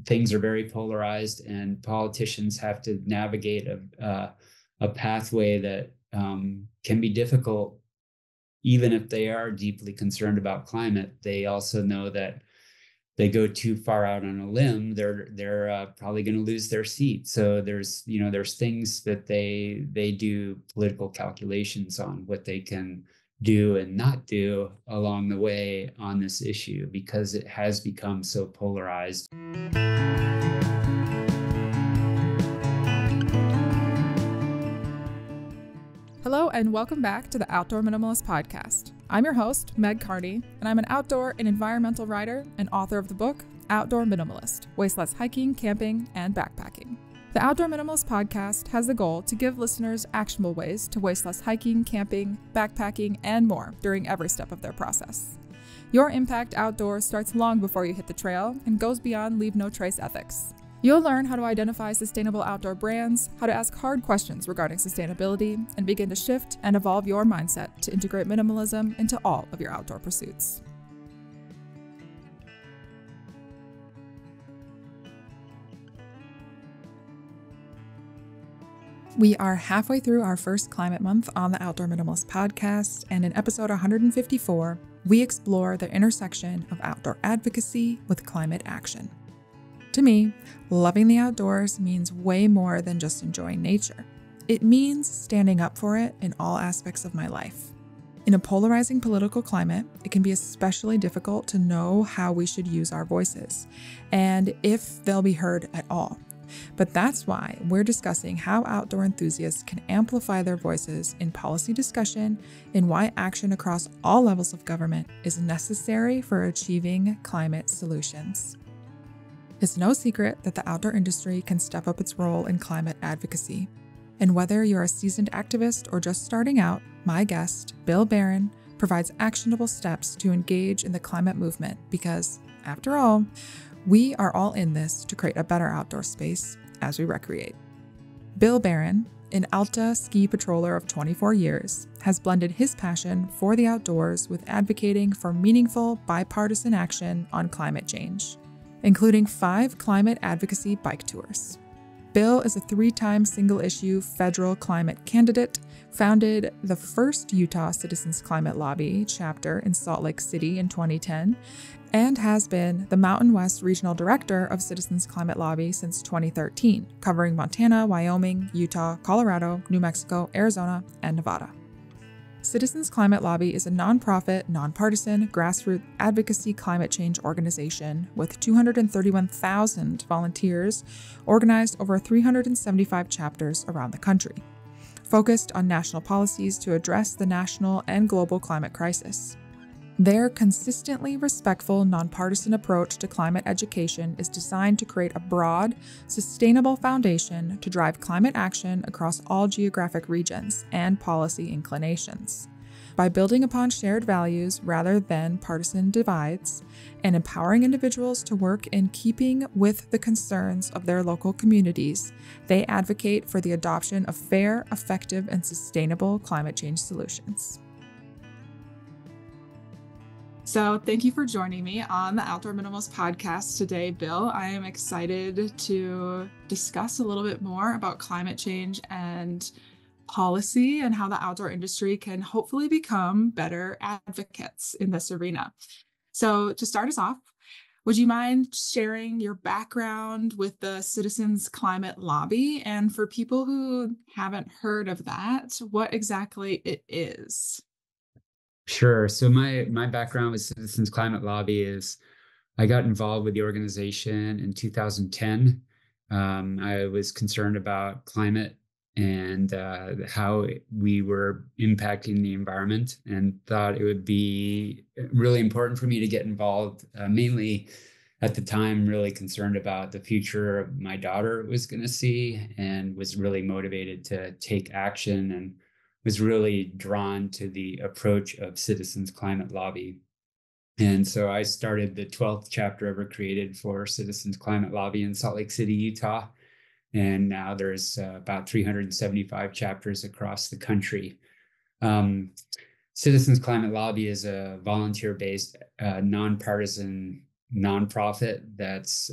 things are very polarized, and politicians have to navigate a pathway that can be difficult. Even if they are deeply concerned about climate, they also know that they go too far out on a limb, they're probably going to lose their seat. So there's things that they do political calculations on what they can do and not do along the way on this issue, because it has become so polarized. Hello and welcome back to the Outdoor Minimalist podcast. I'm your host, Meg Carney, and I'm an outdoor and environmental writer and author of the book, Outdoor Minimalist, Waste Less Hiking, Camping, and Backpacking. The Outdoor Minimalist podcast has the goal to give listeners actionable ways to waste less hiking, camping, backpacking, and more during every step of their process. Your impact outdoors starts long before you hit the trail and goes beyond leave no trace ethics. You'll learn how to identify sustainable outdoor brands, how to ask hard questions regarding sustainability, and begin to shift and evolve your mindset to integrate minimalism into all of your outdoor pursuits. We are halfway through our first climate month on the Outdoor Minimalist podcast, and in episode 154, we explore the intersection of outdoor advocacy with climate action. To me, loving the outdoors means way more than just enjoying nature. It means standing up for it in all aspects of my life. In a polarizing political climate, it can be especially difficult to know how we should use our voices, and if they'll be heard at all. But that's why we're discussing how outdoor enthusiasts can amplify their voices in policy discussion and why action across all levels of government is necessary for achieving climate solutions. It's no secret that the outdoor industry can step up its role in climate advocacy. And whether you're a seasoned activist or just starting out, my guest, Bill Barron, provides actionable steps to engage in the climate movement because, after all, we are all in this to create a better outdoor space as we recreate. Bill Barron, an Alta ski patroller of 24 years, has blended his passion for the outdoors with advocating for meaningful bipartisan action on climate change, including 5 climate advocacy bike tours. Bill is a 3-time single-issue federal climate candidate, founded the first Utah Citizens Climate Lobby chapter in Salt Lake City in 2010, and has been the Mountain West Regional Director of Citizens Climate Lobby since 2013, covering Montana, Wyoming, Utah, Colorado, New Mexico, Arizona, and Nevada. Citizens Climate Lobby is a nonprofit, nonpartisan, grassroots advocacy climate change organization with 231,000 volunteers organized over 375 chapters around the country, focused on national policies to address the national and global climate crisis. Their consistently respectful, nonpartisan approach to climate education is designed to create a broad, sustainable foundation to drive climate action across all geographic regions and policy inclinations. By building upon shared values rather than partisan divides, and empowering individuals to work in keeping with the concerns of their local communities, they advocate for the adoption of fair, effective, and sustainable climate change solutions. So thank you for joining me on the Outdoor Minimalist podcast today, Bill. I am excited to discuss a little bit more about climate change and policy and how the outdoor industry can hopefully become better advocates in this arena. So to start us off, would you mind sharing your background with the Citizens Climate Lobby? And for people who haven't heard of that, what exactly it is? Sure. So my background with Citizens Climate Lobby is I got involved with the organization in 2010. I was concerned about climate and how we were impacting the environment, and thought it would be really important for me to get involved, mainly at the time really concerned about the future my daughter was going to see, and was really motivated to take action, and was really drawn to the approach of Citizens Climate Lobby. And so I started the 12th chapter ever created for Citizens Climate Lobby in Salt Lake City, Utah. And now there's about 375 chapters across the country. Citizens Climate Lobby is a volunteer-based, nonpartisan nonprofit that's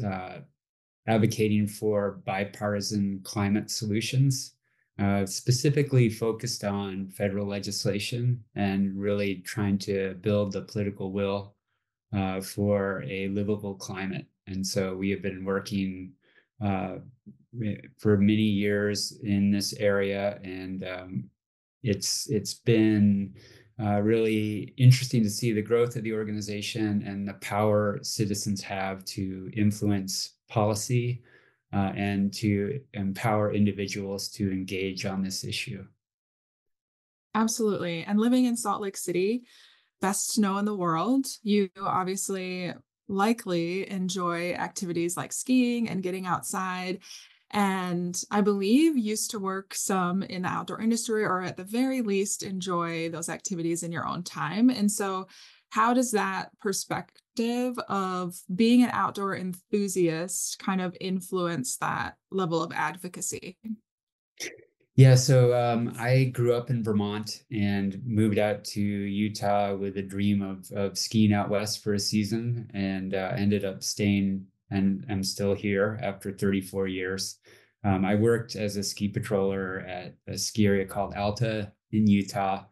advocating for bipartisan climate solutions, specifically focused on federal legislation and really trying to build the political will for a livable climate. And so we have been working uh, for many years in this area, and it's been really interesting to see the growth of the organization and the power citizens have to influence policy and to empower individuals to engage on this issue. Absolutely. And living in Salt Lake City, best snow in the world, you obviously likely enjoy activities like skiing and getting outside. And I believe used to work some in the outdoor industry, or at the very least, enjoy those activities in your own time. And so, how does that perspective of being an outdoor enthusiast kind of influence that level of advocacy? Yeah, so I grew up in Vermont and moved out to Utah with a dream of skiing out west for a season, and ended up staying, and I'm still here after 34 years. I worked as a ski patroller at a ski area called Alta in Utah,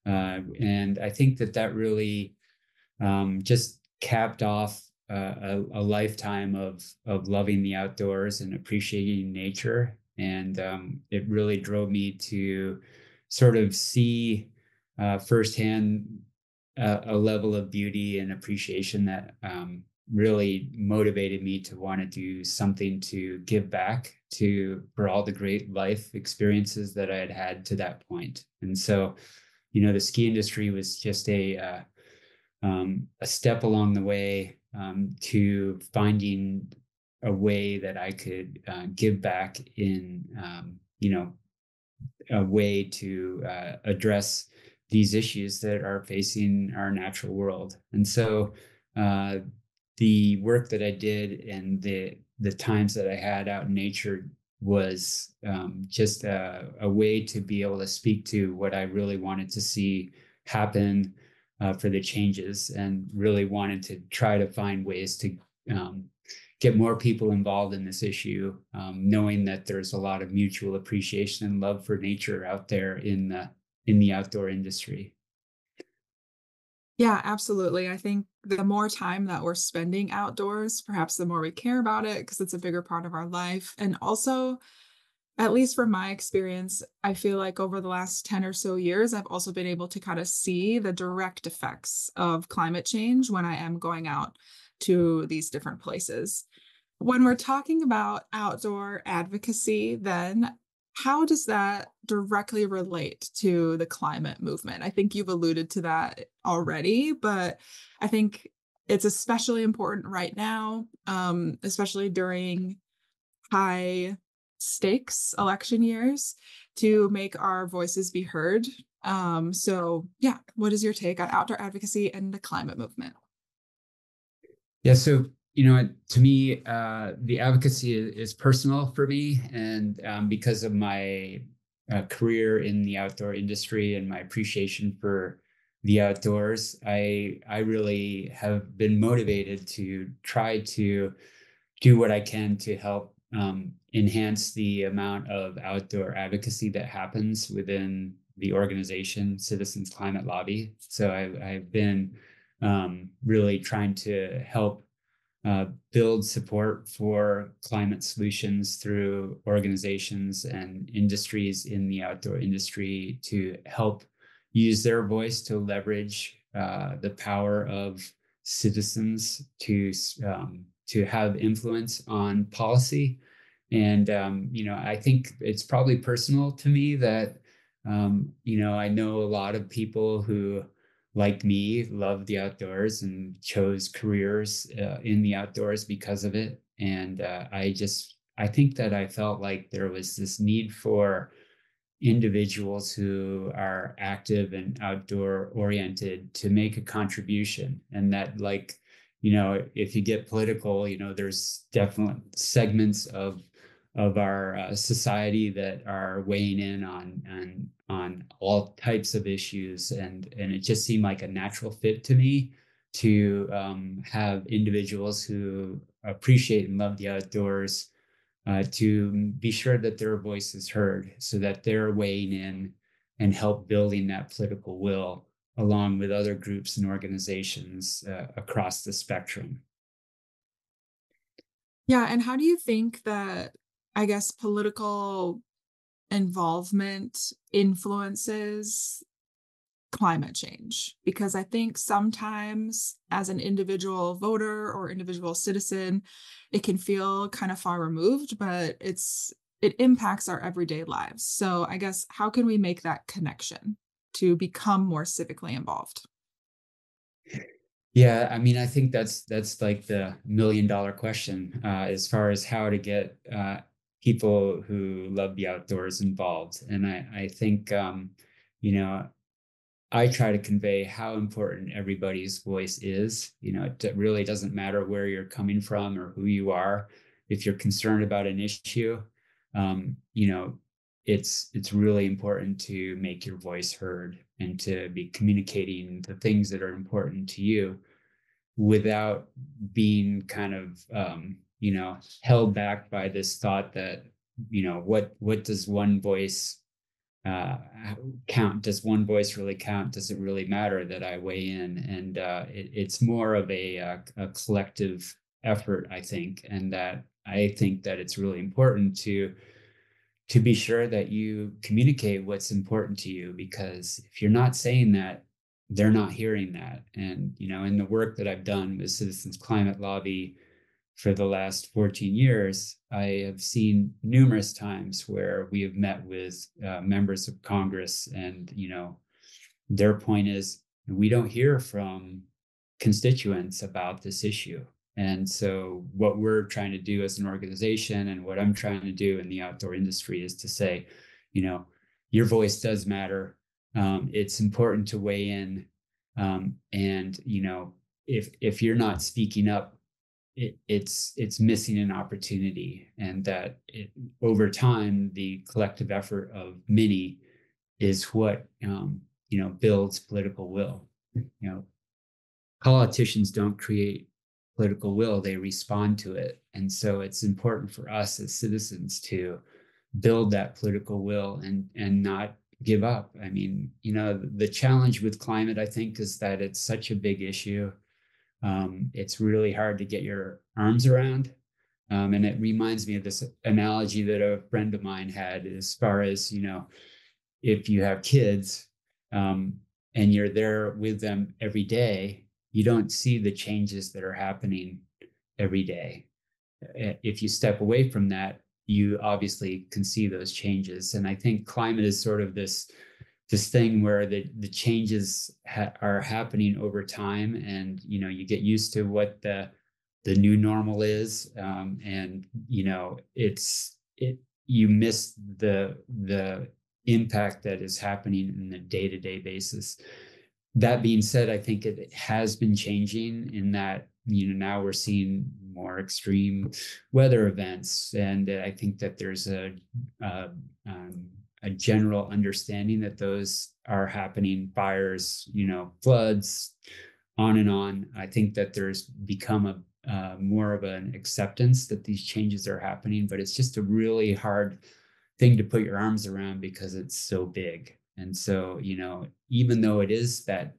and I think that really just capped off a lifetime of loving the outdoors and appreciating nature. And it really drove me to sort of see firsthand a level of beauty and appreciation that really motivated me to want to do something to give back to for all the great life experiences that I had had to that point. And so, the ski industry was just a step along the way to finding a way that I could give back in, a way to address these issues that are facing our natural world. And so the work that I did and the times that I had out in nature was just a way to be able to speak to what I really wanted to see happen for the changes, and really wanted to try to find ways to get more people involved in this issue, knowing that there's a lot of mutual appreciation and love for nature out there in the outdoor industry. Yeah, absolutely. I think the more time that we're spending outdoors, perhaps the more we care about it because it's a bigger part of our life. And also, at least from my experience, I feel like over the last 10 or so years, I've also been able to kind of see the direct effects of climate change when I am going out to these different places. When we're talking about outdoor advocacy, then how does that directly relate to the climate movement? I think you've alluded to that already, but I think it's especially important right now, especially during high stakes election years, to make our voices be heard. So, yeah, what is your take on outdoor advocacy and the climate movement? Yeah, so to me, the advocacy is personal for me, and because of my career in the outdoor industry and my appreciation for the outdoors, I really have been motivated to try to do what I can to help enhance the amount of outdoor advocacy that happens within the organization, Citizens Climate Lobby. So I've been really trying to help build support for climate solutions through organizations and industries in the outdoor industry to help use their voice to leverage the power of citizens to have influence on policy. And I think it's probably personal to me that I know a lot of people who, like me, love the outdoors and chose careers in the outdoors because of it. And I think that I felt like there was this need for individuals who are active and outdoor oriented to make a contribution. And that, like, if you get political, there's definitely segments of our society that are weighing in on all types of issues, and it just seemed like a natural fit to me to have individuals who appreciate and love the outdoors, to be sure that their voice is heard so that they're weighing in and help building that political will along with other groups and organizations across the spectrum. Yeah, and how do you think that, I guess, political involvement influences climate change? Because I think sometimes as an individual voter or individual citizen, it can feel kind of far removed, but it impacts our everyday lives. So I guess how can we make that connection to become more civically involved? Yeah, I mean, I think that's like the $1 million question as far as how to get people who love the outdoors involved. And I think, you know, I try to convey how important everybody's voice is. It really doesn't matter where you're coming from or who you are. If you're concerned about an issue, you know, it's really important to make your voice heard and to be communicating the things that are important to you without being kind of held back by this thought that what does one voice uh, count? Does one voice really count? Does it really matter that I weigh in? And it's more of a collective effort, I think, and that I think that it's really important to be sure that you communicate what's important to you, because if you're not saying that, they're not hearing that. And in the work that I've done with Citizens Climate Lobby for the last 14 years, I have seen numerous times where we have met with members of Congress, and their point is we don't hear from constituents about this issue. And so what we're trying to do as an organization, and what I'm trying to do in the outdoor industry, is to say, your voice does matter. It's important to weigh in. And if you're not speaking up, it's missing an opportunity. And that over time, the collective effort of many is what builds political will. Politicians don't create political will, they respond to it. And so it's important for us as citizens to build that political will and not give up. I mean, the challenge with climate, I think, is that it's such a big issue. It's really hard to get your arms around. And it reminds me of this analogy that a friend of mine had, as far as, if you have kids and you're there with them every day, you don't see the changes that are happening every day. If you step away from that, you obviously can see those changes. And I think climate is sort of this thing where the changes are happening over time, and you get used to what the new normal is, and you miss the impact that is happening in the day-to-day basis. That being said, I think it has been changing in that now we're seeing more extreme weather events, and I think that there's a general understanding that those are happening. Fires, floods, on and on. I think that there's become a more of an acceptance that these changes are happening, but it's just a really hard thing to put your arms around because it's so big. And so, even though it is that,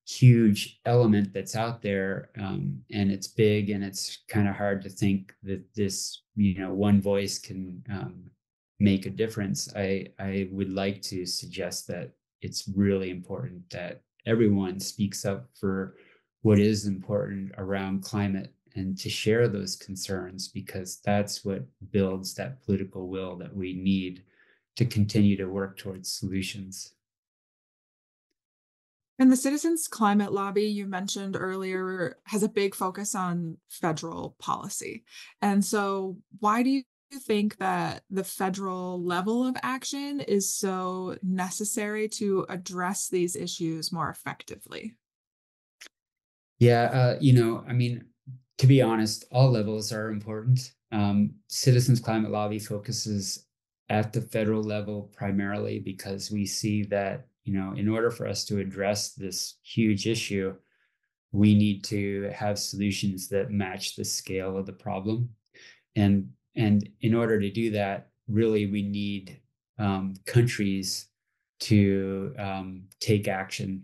huge element that's out there, and it's big, and it's kind of hard to think that this, one voice can make a difference. I would like to suggest that it's really important that everyone speaks up for what is important around climate, and to share those concerns, because that's what builds that political will that we need to continue to work towards solutions. And the Citizens Climate Lobby you mentioned earlier has a big focus on federal policy. And so, why do you think that the federal level of action is so necessary to address these issues more effectively? Yeah, I mean, to be honest, all levels are important. Citizens Climate Lobby focuses at the federal level primarily because we see that, in order for us to address this huge issue, we need to have solutions that match the scale of the problem. And in order to do that, really, we need countries to take action.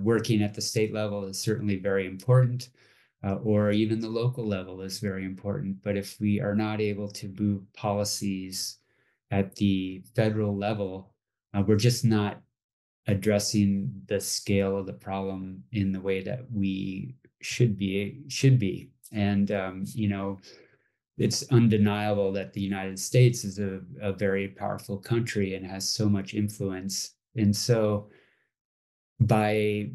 Working at the state level is certainly very important, or even the local level is very important. But if we are not able to move policies at the federal level, we're just not addressing the scale of the problem in the way that we should be. And it's undeniable that the United States is a very powerful country and has so much influence. And so by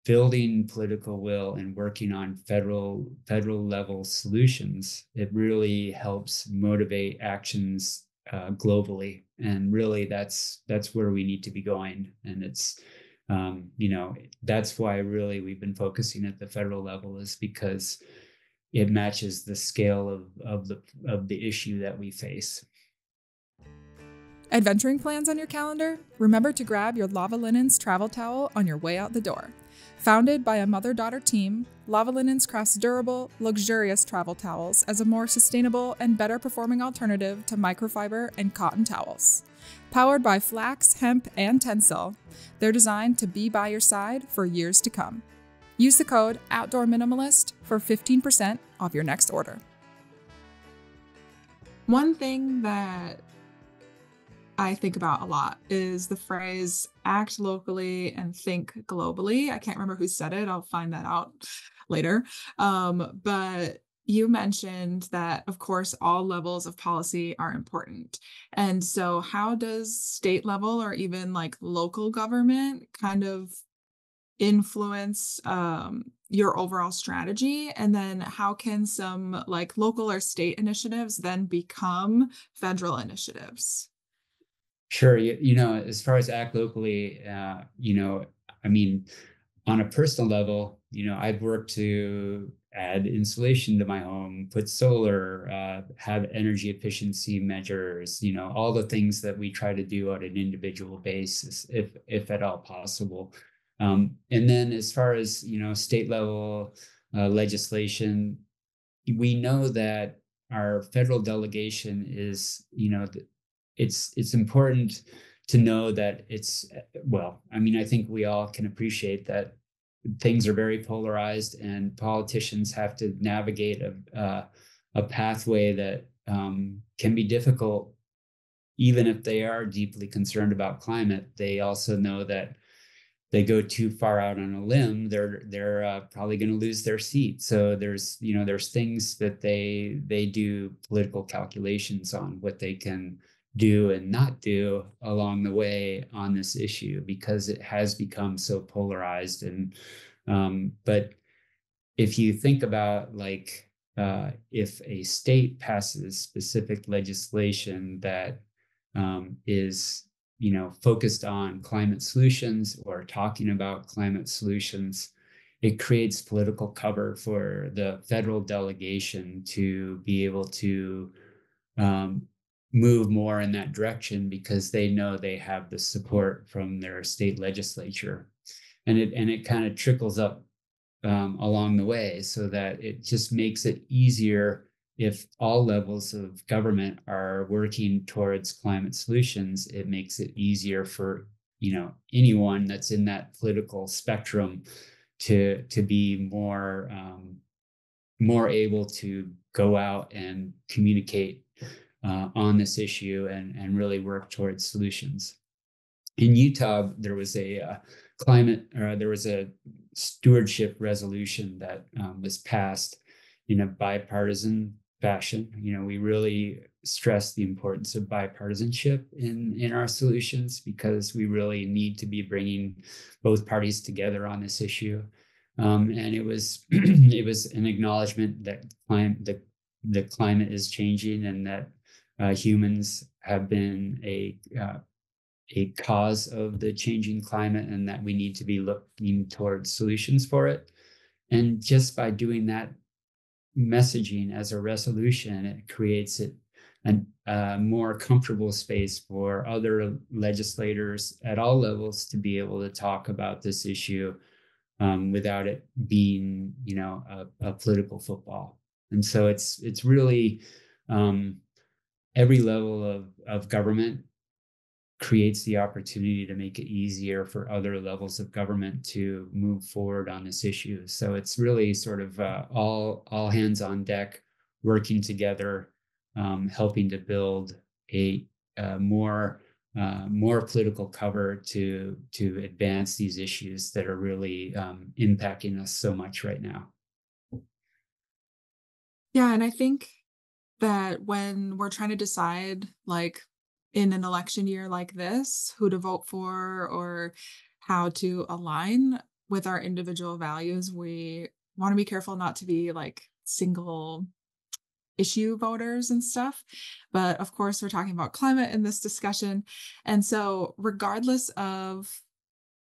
building political will and working on federal level solutions, it really helps motivate actions globally. And really that's where we need to be going. And it's that's why really we've been focusing at the federal level, is because it matches the scale of the issue that we face. Adventuring plans on your calendar? Remember to grab your Lava Linens travel towel on your way out the door. Founded by a mother-daughter team, Lava Linens crafts durable, luxurious travel towels as a more sustainable and better performing alternative to microfiber and cotton towels. Powered by flax, hemp, and tencel, they're designed to be by your side for years to come. Use the code Outdoor Minimalist for 15% off your next order. One thing that I think about a lot is the phrase act locally and think globally. I can't remember who said it. I'll find that out later. But you mentioned that, of course, all levels of policy are important. And so how does state level or even like local government kind of influence your overall strategy? And then how can some like local or state initiatives then become federal initiatives? Sure. As far as act locally, I mean, on a personal level, I've worked to add insulation to my home, put solar, have energy efficiency measures, all the things that we try to do on an individual basis, if at all possible. And then as far as, state level legislation, we know that our federal delegation is, it's important to know that I think we all can appreciate that things are very polarized and politicians have to navigate a pathway that can be difficult. Even if they are deeply concerned about climate, they also know that they go too far out on a limb, they're probably going to lose their seat. So there's things that they do political calculations on what they can do and not do along the way on this issue, because it has become so polarized. And but if you think about if a state passes specific legislation that is focused on climate solutions or talking about climate solutions, it creates political cover for the federal delegation to be able to move more in that direction, because they know they have the support from their state legislature. And it kind of trickles up along the way, so that it just makes it easier. If all levels of government are working towards climate solutions, it makes it easier for anyone that's in that political spectrum to be more able to go out and communicate on this issue and really work towards solutions. In Utah, there was a stewardship resolution that was passed in a bipartisan fashion. We really stress the importance of bipartisanship in our solutions, because we really need to be bringing both parties together on this issue. And it was it was an acknowledgement that the climate is changing, and that humans have been a cause of the changing climate, and that we need to be looking towards solutions for it. And just by doing that messaging as a resolution, it creates a more comfortable space for other legislators at all levels to be able to talk about this issue without it being, a political football. And so it's really every level of government creates the opportunity to make it easier for other levels of government to move forward on this issue. So it's really sort of all hands on deck, working together, helping to build a more political cover to advance these issues that are really impacting us so much right now. Yeah, and I think that when we're trying to decide, like in an election year like this, who to vote for or how to align with our individual values, we want to be careful not to be like single issue voters and stuff. But of course, we're talking about climate in this discussion. And so, regardless of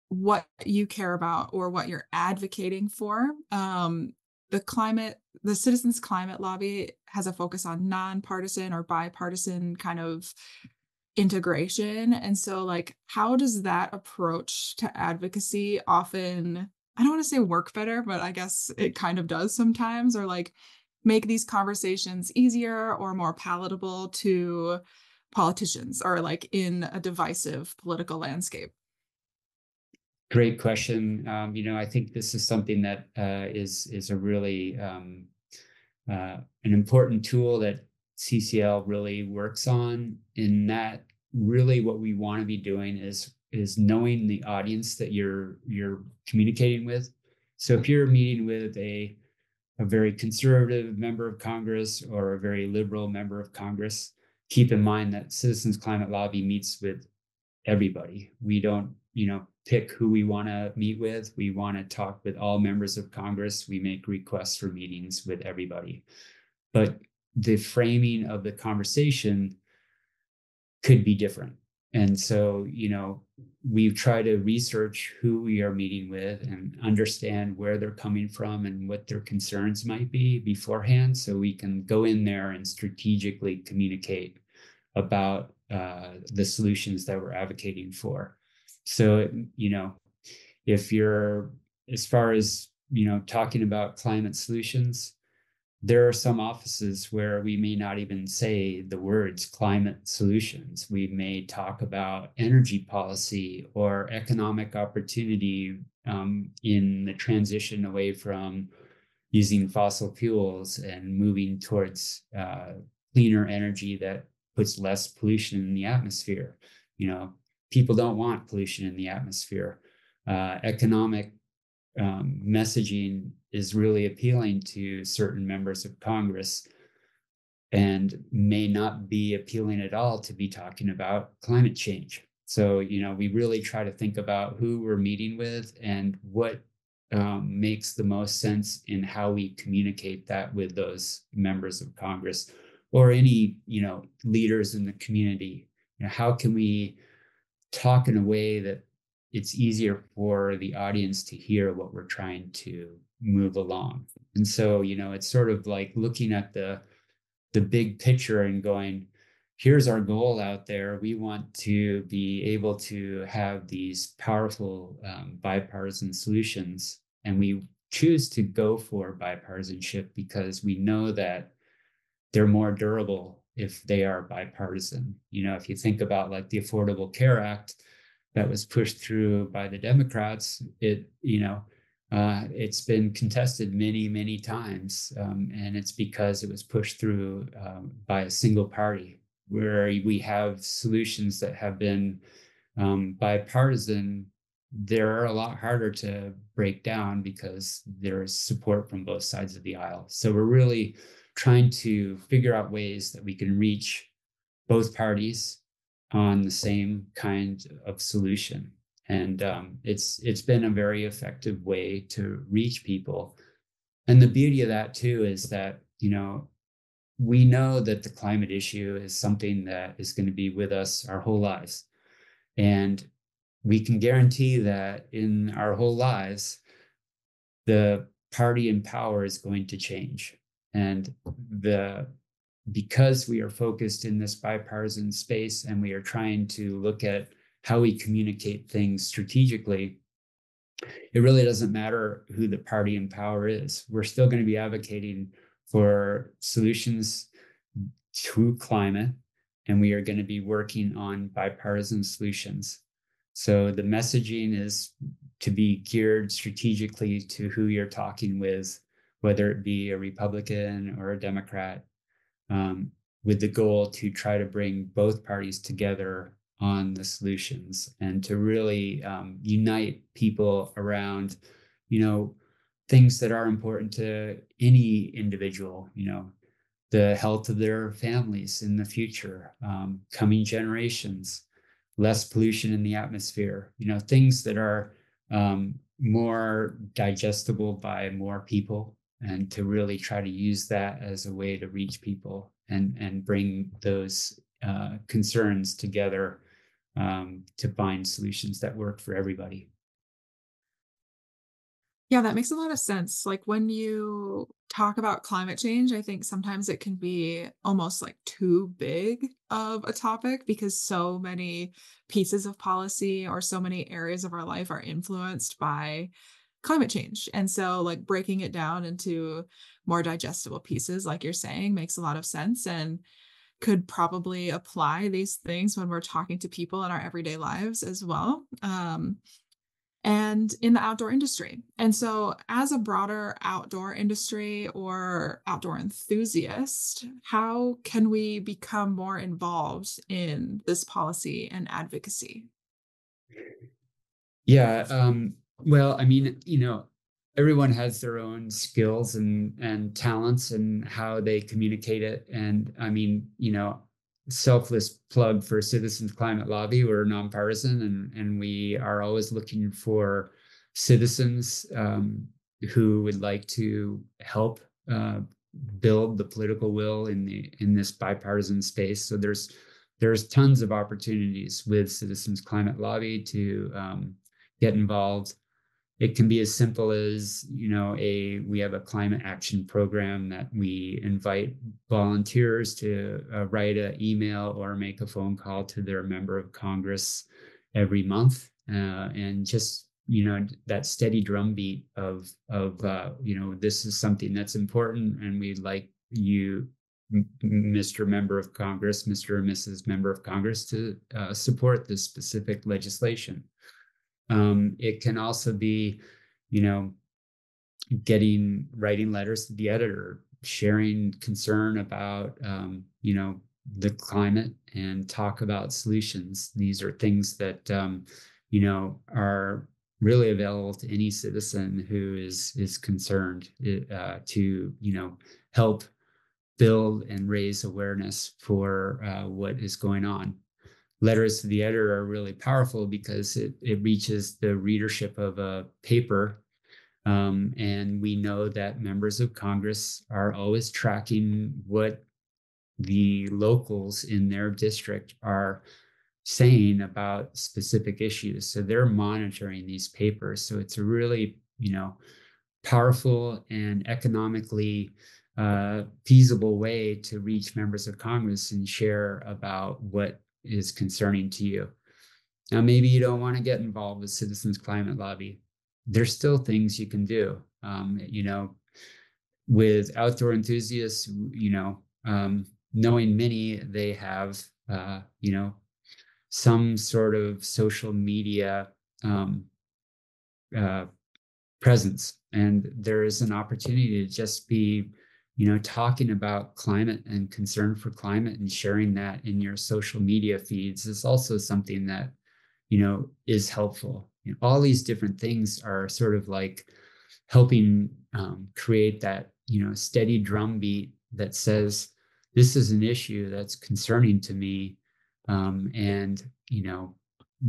what you care about or what you're advocating for, the Citizens Climate Lobby has a focus on nonpartisan or bipartisan kind of integration. And so, like, how does that approach to advocacy often, I don't want to say work better, but I guess it kind of does sometimes, or like make these conversations easier or more palatable to politicians or like in a divisive political landscape? Great question. I think this is something that is a really an important tool that CCL really works on. In that, really, what we want to be doing is knowing the audience that you're communicating with. So if you're meeting with a very conservative member of Congress or a very liberal member of Congress, keep in mind that Citizens Climate Lobby meets with everybody. We don't, pick who we want to meet with. We want to talk with all members of Congress. We make requests for meetings with everybody. But the framing of the conversation could be different. And so, we try to research who we are meeting with and understand where they're coming from and what their concerns might be beforehand, so we can go in there and strategically communicate about the solutions that we're advocating for. So, if you're, as far as, talking about climate solutions, there are some offices where we may not even say the words climate solutions. We may talk about energy policy or economic opportunity in the transition away from using fossil fuels and moving towards cleaner energy that puts less pollution in the atmosphere. People don't want pollution in the atmosphere. Economic messaging is really appealing to certain members of Congress and may not be appealing at all to be talking about climate change. So, we really try to think about who we're meeting with and what makes the most sense in how we communicate that with those members of Congress or any, leaders in the community. How can we talk in a way that it's easier for the audience to hear what we're trying to move along? And so, it's sort of like looking at the big picture and going, here's our goal out there. We want to be able to have these powerful bipartisan solutions. And we choose to go for bipartisanship because we know that they're more durable if they are bipartisan. If you think about like the Affordable Care Act that was pushed through by the Democrats, it's been contested many, many times. And it's because it was pushed through by a single party, where we have solutions that have been bipartisan. They're a lot harder to break down because there's support from both sides of the aisle. So we're really trying to figure out ways that we can reach both parties on the same kind of solution. And it's been a very effective way to reach people. And the beauty of that too is that, we know that the climate issue is something that is going to be with us our whole lives. And we can guarantee that in our whole lives, the party in power is going to change. And because we are focused in this bipartisan space and we are trying to look at how we communicate things strategically, it really doesn't matter who the party in power is. We're still going to be advocating for solutions to climate, and we are going to be working on bipartisan solutions. So the messaging is to be geared strategically to who you're talking with, whether it be a Republican or a Democrat, with the goal to try to bring both parties together on the solutions and to really unite people around, things that are important to any individual, the health of their families in the future, coming generations, less pollution in the atmosphere, things that are more digestible by more people, and to really try to use that as a way to reach people and bring those concerns together, to find solutions that work for everybody. Yeah, that makes a lot of sense. Like when you talk about climate change, I think sometimes it can be almost like too big of a topic because so many pieces of policy or so many areas of our life are influenced by climate change. And so, like, breaking it down into more digestible pieces, like you're saying, makes a lot of sense and could probably apply these things when we're talking to people in our everyday lives as well. And in the outdoor industry. And so, as a broader outdoor industry or outdoor enthusiast, how can we become more involved in this policy and advocacy? Yeah. Well, I mean, everyone has their own skills and talents and how they communicate it. And I mean, selfless plug for Citizens Climate Lobby. We're nonpartisan, and we are always looking for citizens who would like to help build the political will in this bipartisan space. So there's tons of opportunities with Citizens Climate Lobby to get involved. It can be as simple as, we have a climate action program that we invite volunteers to write an email or make a phone call to their member of Congress every month, and just, that steady drumbeat of this is something that's important, and we'd like you, Mr. Member of Congress, Mr. or Mrs. Member of Congress, to support this specific legislation. It can also be, you know, writing letters to the editor, sharing concern about, the climate, and talk about solutions. These are things that, are really available to any citizen who is concerned, to, help build and raise awareness for what is going on. Letters to the editor are really powerful because it reaches the readership of a paper. And we know that members of Congress are always tracking what the locals in their district are saying about specific issues. So they're monitoring these papers. So it's a really, powerful and economically feasible way to reach members of Congress and share about what is concerning to you. Now, maybe you don't want to get involved with Citizens Climate Lobby. There's still things you can do. With outdoor enthusiasts, knowing many, they have, some sort of social media presence, and there is an opportunity to just be, talking about climate and concern for climate and sharing that in your social media feeds is also something that, is helpful. All these different things are sort of like helping create that, steady drumbeat that says, this is an issue that's concerning to me, and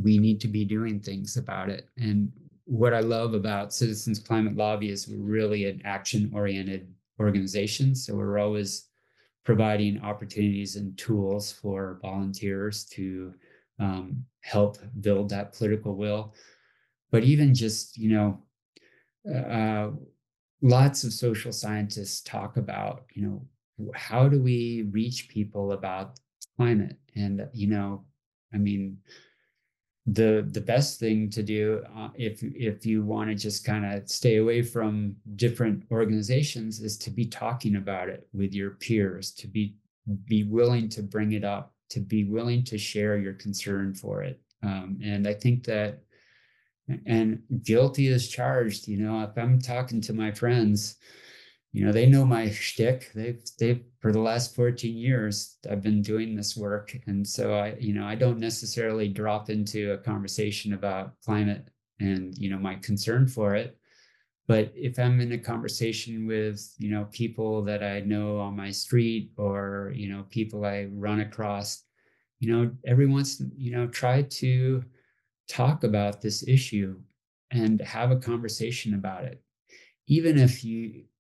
we need to be doing things about it. And what I love about Citizens Climate Lobby is we're really an action-oriented organization. So we're always providing opportunities and tools for volunteers to help build that political will. But even just, lots of social scientists talk about, how do we reach people about climate? And, I mean, the best thing to do, if you want to just kind of stay away from different organizations, is to be talking about it with your peers, to be willing to bring it up, to be willing to share your concern for it. And I think that, and guilty as charged, if I'm talking to my friends, they know my shtick. They've for the last 14 years, I've been doing this work. And so I don't necessarily drop into a conversation about climate and, my concern for it. But if I'm in a conversation with, people that I know on my street, or, people I run across, every once, try to talk about this issue and have a conversation about it. Even if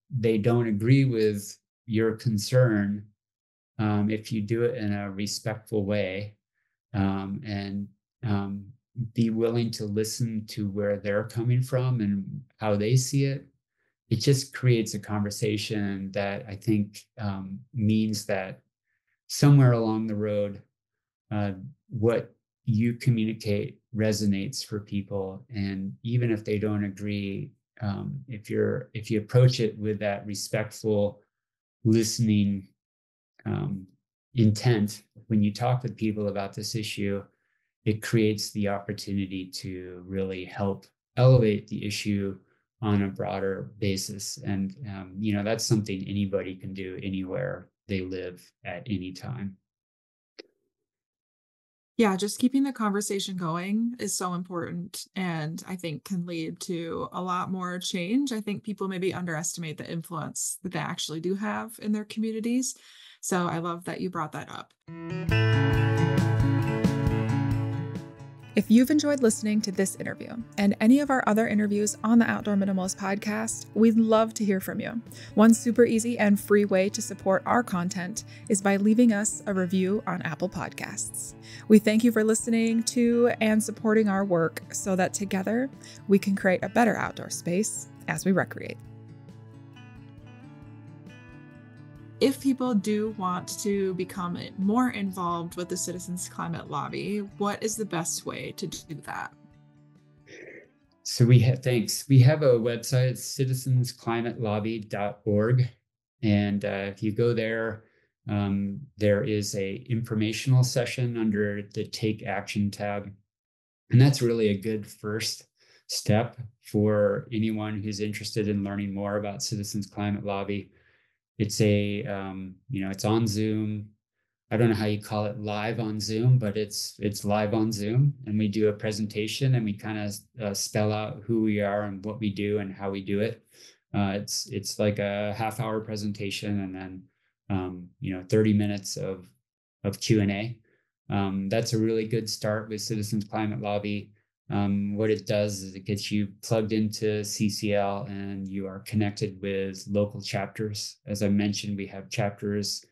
they don't agree with your concern, if you do it in a respectful way, and be willing to listen to where they're coming from and how they see it, it just creates a conversation that I think means that somewhere along the road, what you communicate resonates for people. And even if they don't agree, if you approach it with that respectful listening intent, when you talk with people about this issue, it creates the opportunity to really help elevate the issue on a broader basis. And that's something anybody can do anywhere they live at any time. Yeah, just keeping the conversation going is so important, and I think can lead to a lot more change. I think people maybe underestimate the influence that they actually do have in their communities. So I love that you brought that up. If you've enjoyed listening to this interview and any of our other interviews on the Outdoor Minimalist podcast, we'd love to hear from you. One super easy and free way to support our content is by leaving us a review on Apple Podcasts. We thank you for listening to and supporting our work so that together we can create a better outdoor space as we recreate. If people do want to become more involved with the Citizens Climate Lobby, what is the best way to do that? So we have a website, citizensclimatelobby.org. And if you go there, there is a informational session under the Take Action tab. And that's really a good first step for anyone who's interested in learning more about Citizens Climate Lobby. It's it's on Zoom. I don't know how you call it live on Zoom, but it's live on Zoom, and we do a presentation and we kind of spell out who we are and what we do and how we do it. It's like a half-hour presentation, and then 30 minutes of Q&A. That's a really good start with Citizens Climate Lobby. What it does is it gets you plugged into CCL and you are connected with local chapters. As I mentioned, we have chapters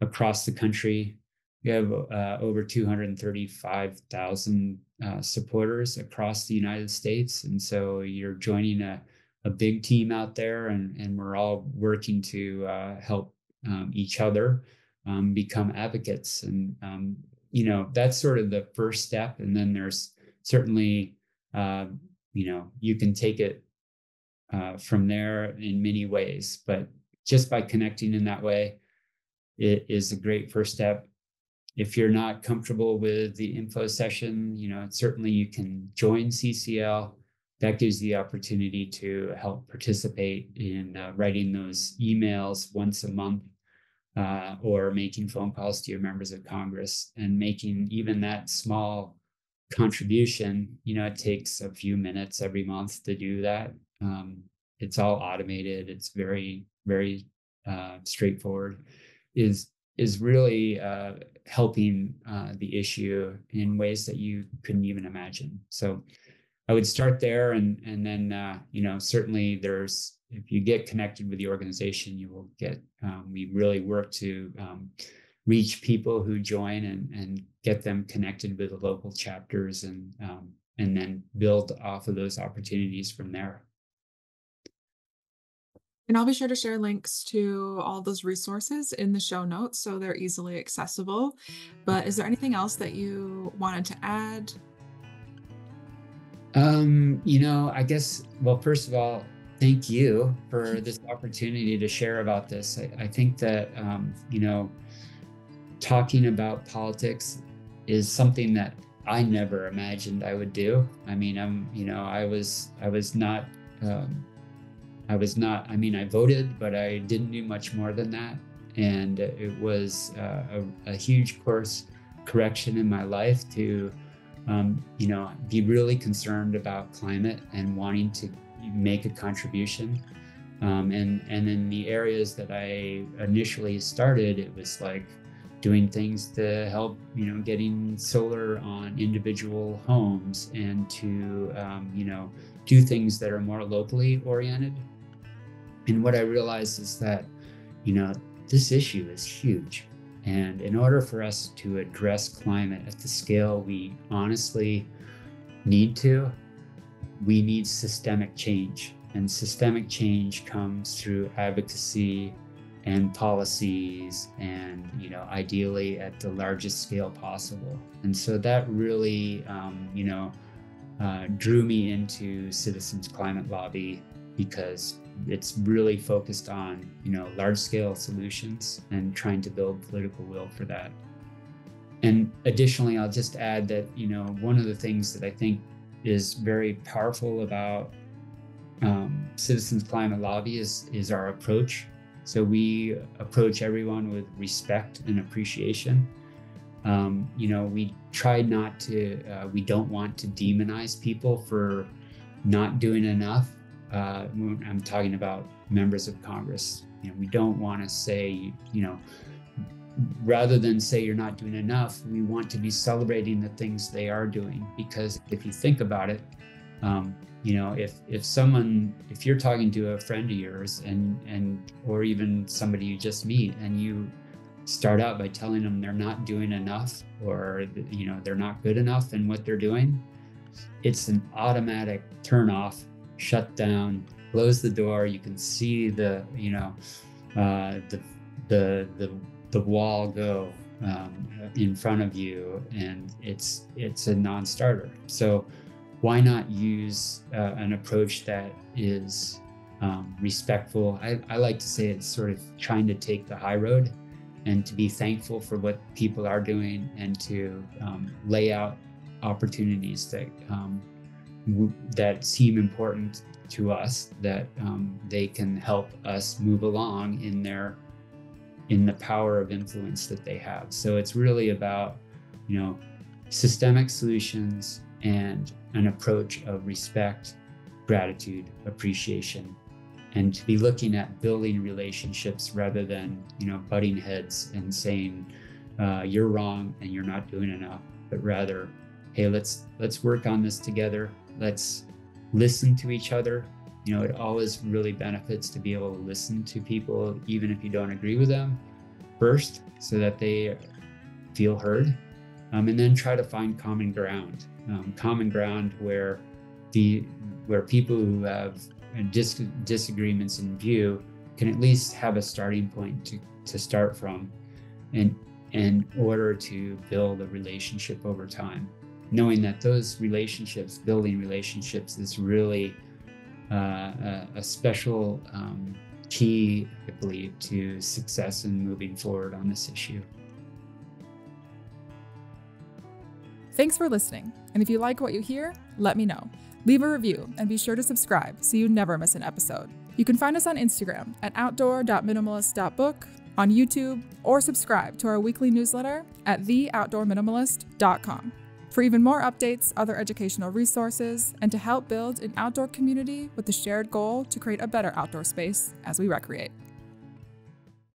across the country. We have over 235,000 supporters across the United States. And so you're joining a big team out there, and we're all working to help each other become advocates. And, that's sort of the first step. And then there's certainly, you can take it from there in many ways, but just by connecting in that way, it is a great first step. If you're not comfortable with the info session, certainly you can join CCL. That gives you the opportunity to help participate in writing those emails once a month, or making phone calls to your members of Congress, and making even that small contribution. It takes a few minutes every month to do that. It's all automated. It's very, very straightforward. Is really helping the issue in ways that you couldn't even imagine. So I would start there, and then certainly if you get connected with the organization, you will get. We really work to reach people who join and get them connected with the local chapters, and then build off of those opportunities from there. And I'll be sure to share links to all those resources in the show notes so they're easily accessible. But is there anything else that you wanted to add? I guess, well, first of all, thank you for this opportunity to share about this. I think that, talking about politics is something that I never imagined I would do. I mean, I was not, I voted, but I didn't do much more than that. And it was a huge course correction in my life to, be really concerned about climate and wanting to make a contribution. And in the areas that I initially started, it was like doing things to help, getting solar on individual homes and to, do things that are more locally oriented. And what I realized is that, this issue is huge. And in order for us to address climate at the scale we honestly need to, we need systemic change. And systemic change comes through advocacy and policies and, ideally at the largest scale possible. And so that really, drew me into Citizens Climate Lobby, because it's really focused on, large scale solutions and trying to build political will for that. And additionally, I'll just add that, one of the things that I think is very powerful about Citizens Climate Lobby is our approach. So we approach everyone with respect and appreciation. We try not to, we don't want to demonize people for not doing enough. I'm talking about members of Congress. We don't want to say, rather than say you're not doing enough, we want to be celebrating the things they are doing. Because if you think about it, if you're talking to a friend of yours or even somebody you just meet, and you start out by telling them they're not doing enough, or they're not good enough in what they're doing, it's an automatic turn off, shut down, close the door. You can see the wall go in front of you, and it's a non-starter. So why not use an approach that is respectful? I like to say it's sort of trying to take the high road and to be thankful for what people are doing, and to lay out opportunities that seem important to us, that they can help us move along in the power of influence that they have. So it's really about, systemic solutions and an approach of respect, gratitude, appreciation, and to be looking at building relationships rather than, butting heads and saying, you're wrong and you're not doing enough, but rather, hey, let's work on this together. Let's listen to each other. It always really benefits to be able to listen to people, even if you don't agree with them first, so that they feel heard, and then try to find common ground where people who have disagreements in view can at least have a starting point to start from, in order to build a relationship over time, knowing that building relationships is really a special key, I believe, to success in moving forward on this issue. Thanks for listening. And if you like what you hear, let me know. Leave a review and be sure to subscribe so you never miss an episode. You can find us on Instagram at outdoor.minimalist.book, on YouTube, or subscribe to our weekly newsletter at theoutdoorminimalist.com. For even more updates, other educational resources, and to help build an outdoor community with the shared goal to create a better outdoor space as we recreate.